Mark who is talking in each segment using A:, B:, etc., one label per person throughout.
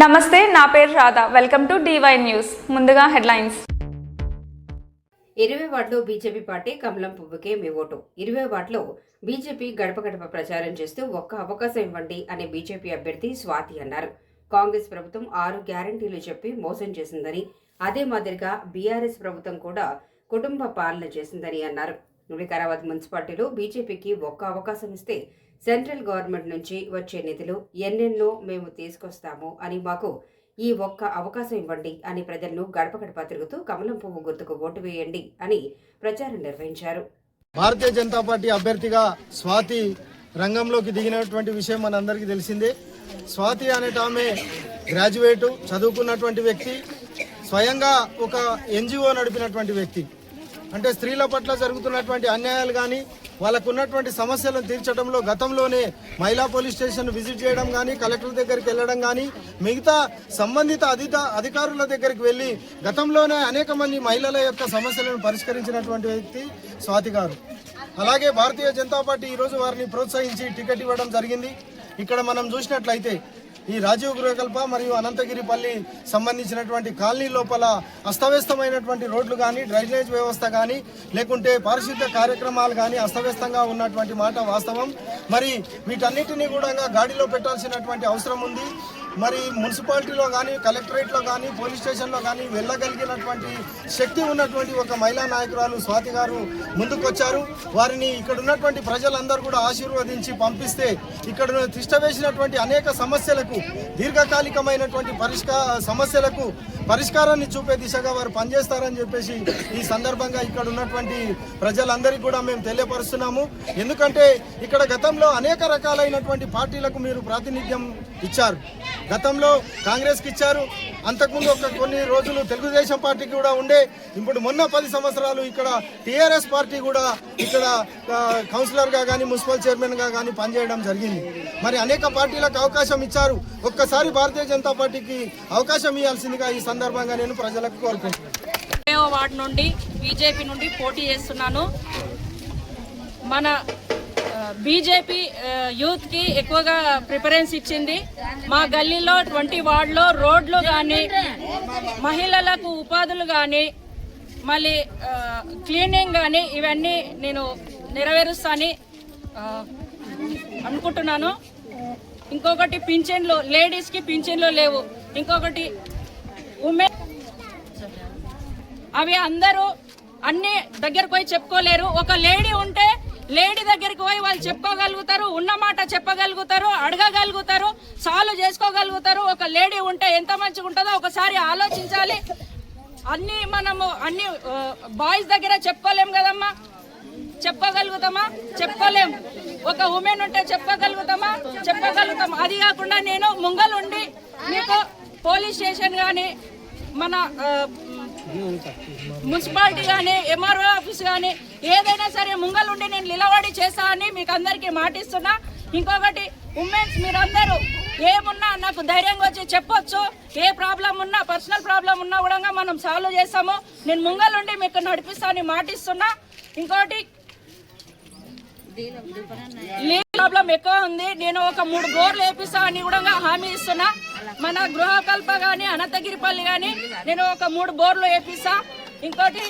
A: నమస్తే, నా పేరు Radha. Welcome to DY news. ముందుగా హెడ్లైన్స్.
B: 20 వార్డులో బీజేపీ పార్టీ కమలం పువ్వుకే మీ ఓటు. 20 వార్డులో బీజేపీ గడప గడప ప్రచారం చేస్తూ ఒక్క అవకాశం ఇవ్వండి అనే బీజేపీ అభ్యర్థి స్వాతి అన్నారు. కాంగ్రెస్ ప్రభుత్వం 6 గ్యారంటీలు చెప్పి మోసం చేసిందని, అదే మాదిరిగా బీఆర్ఎస్ ప్రభుత్వం కూడా కుటుంబ పాలన చేసిందని అన్నారు. వికారాబాద్ మున్సిపాలిటీలో బీజేపీకి ఒక్క అవకాశం ఇస్తే సెంట్రల్ గవర్నమెంట్ నుంచి వచ్చే నిధులు ఎన్నెన్నో మేము తీసుకొస్తాము అని, మాకు ఈ ఒక్క అవకాశం ఇవ్వండి అని ప్రజలను గడప గడప తిరుగుతూ కమలం పువ్వు గుర్తుకు ఓటు వేయండి అని ప్రచారం నిర్వహించారు.
C: భారతీయ జనతా పార్టీ అభ్యర్థిగా స్వాతి రంగంలోకి దిగినటువంటి విషయం మనందరికీ తెలిసిందే. స్వాతి అనేట ఆమె గ్రాడ్యుయేటు, చదువుకున్నటువంటి వ్యక్తి, స్వయంగా ఒక NGO నడిపినటువంటి వ్యక్తి. అంటే స్త్రీల పట్ల జరుగుతున్నటువంటి అన్యాయాలు కానీ, వాళ్ళకు ఉన్నటువంటి సమస్యలను తీర్చడంలో గతంలోనే మహిళా పోలీస్ స్టేషన్ విజిట్ చేయడం కానీ, కలెక్టర్ దగ్గరికి వెళ్ళడం కానీ, మిగతా సంబంధిత అధికారుల దగ్గరికి వెళ్ళి గతంలోనే అనేక మంది మహిళల యొక్క సమస్యలను పరిష్కరించినటువంటి వ్యక్తి స్వాతి గారు. అలాగే భారతీయ జనతా పార్టీ ఈరోజు వారిని ప్రోత్సహించి టికెట్ ఇవ్వడం జరిగింది. ఇక్కడ మనం చూసినట్లయితే ఈ రాజీవ్ గృహకల్ప మరియు అనంతగిరిపల్లి సంబంధించినటువంటి కాలనీ లోపల అస్తవ్యస్తమైనటువంటి రోడ్లు కానీ, డ్రైనేజ్ వ్యవస్థ కానీ, లేకుంటే పారిశుద్ధ్య కార్యక్రమాలు కానీ అస్తవ్యస్తంగా ఉన్నటువంటి మాట వాస్తవం. మరి వీటన్నిటినీ కూడా గాడిలో పెట్టాల్సినటువంటి అవసరం ఉంది. మరి మున్సిపాలిటీలో కానీ, కలెక్టరేట్లో కానీ, పోలీస్ స్టేషన్లో కానీ వెళ్ళగలిగినటువంటి శక్తి ఉన్నటువంటి ఒక మహిళా నాయకురాలు స్వాతి గారు ముందుకొచ్చారు. వారిని ఇక్కడ ఉన్నటువంటి ప్రజలందరూ కూడా ఆశీర్వదించి పంపిస్తే ఇక్కడ తిష్టవేసినటువంటి అనేక సమస్యలకు, దీర్ఘకాలికమైనటువంటి సమస్యలకు పరిష్కారాన్ని చూపే దిశగా వారు పనిచేస్తారని చెప్పేసి ఈ సందర్భంగా ఇక్కడ ఉన్నటువంటి ప్రజలందరికీ కూడా మేము తెలియపరుస్తున్నాము. ఎందుకంటే ఇక్కడ గతంలో అనేక రకాలైనటువంటి పార్టీలకు మీరు ప్రాతినిధ్యం ఇచ్చారు. గతంలో కాంగ్రెస్కి ఇచ్చారు, అంతకుముందు కొన్ని రోజులు తెలుగుదేశం పార్టీకి కూడా ఉండే, ఇప్పుడు మొన్న 10 సంవత్సరాలు ఇక్కడ TRS పార్టీ కూడా ఇక్కడ కౌన్సిలర్గా కానీ, మున్సిపల్ చైర్మన్గా కానీ పనిచేయడం జరిగింది. మరి అనేక పార్టీలకు అవకాశం ఇచ్చారు. ఒక్కసారి భారతీయ జనతా పార్టీకి అవకాశం ఇవ్వాల్సిందిగా ఈ సందర్భంగా నేను ప్రజలకు కోరుకుంటున్నాను.
D: వార్డు నుండి బీజేపీ నుండి పోటీ చేస్తున్నాను. మన బీజేపీ యూత్కి ఎక్కువగా ప్రిఫరెన్స్ ఇచ్చింది. మా గల్లీలో 20 వార్డులో రోడ్లు కానీ, మహిళలకు ఉపాధులు కానీ, మళ్ళీ క్లీనింగ్ కానీ ఇవన్నీ నేను నెరవేరుస్తానని అనుకుంటున్నాను. ఇంకొకటి పింఛన్లు, లేడీస్కి పింఛన్లు లేవు. ఇంకొకటి ఉమెన్, అవి అందరూ అన్ని దగ్గరకు పోయి చెప్పుకోలేరు. ఒక లేడీ ఉంటే లేడీ దగ్గరికి పోయి వాళ్ళు చెప్పుకోగలుగుతారు, ఉన్న మాట చెప్పగలుగుతారు, అడగగలుగుతారు, సాల్వ్ చేసుకోగలుగుతారు. ఒక లేడీ ఉంటే ఎంత మంచిగా ఉంటుందో ఒకసారి ఆలోచించాలి. మనము అన్ని బాయ్స్ దగ్గర చెప్పుకోలేం కదమ్మా. చెప్పగలుగుతామా? చెప్పలేం. ఒక ఉమెన్ ఉంటే చెప్పగలుగుతామా? చెప్పగలుగుతాం. అది కాకుండా నేను ముంగలుండి మీకు పోలీస్ స్టేషన్ కానీ, మన మున్సిపాలిటీ కానీ, MRO ఆఫీస్ కానీ ఏదైనా సరే ముంగలుండి నేను నిలబడి చేస్తా అని మీకు అందరికీ మాటిస్తున్నా. ఇంకొకటి, ఉమెన్స్ మీరందరూ ఏమున్నా నాకు ధైర్యంగా వచ్చి చెప్పొచ్చు. ఏ ప్రాబ్లం ఉన్నా, పర్సనల్ ప్రాబ్లం ఉన్నా కూడా మనం సాల్వ్ చేస్తాము. నేను ముంగలుండి మీకు నడిపిస్తా అని మాటిస్తున్నా. ఇంకోటి, లీగల్ ప్రాబ్లం ఎక్కువ ఉంది. నేను ఒక 3 బోర్లు వేపిస్తా అని కూడా హామీ ఇస్తున్నా. మన గృహకల్ప కానీ, అనంతగిరిపల్లి కానీ నేను ఒక 3 బోర్లు వేపిస్తా. ఇంకోటి,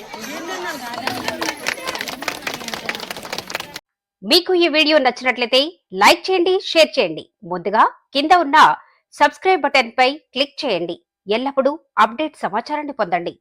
E: మీకు ఈ వీడియో నచ్చినట్లయితే లైక్ చేయండి, షేర్ చేయండి. ముందుగా కింద ఉన్న సబ్స్క్రైబ్ బటన్ పై క్లిక్ చేయండి. ఎల్లప్పుడూ అప్డేట్ సమాచారాన్ని పొందండి.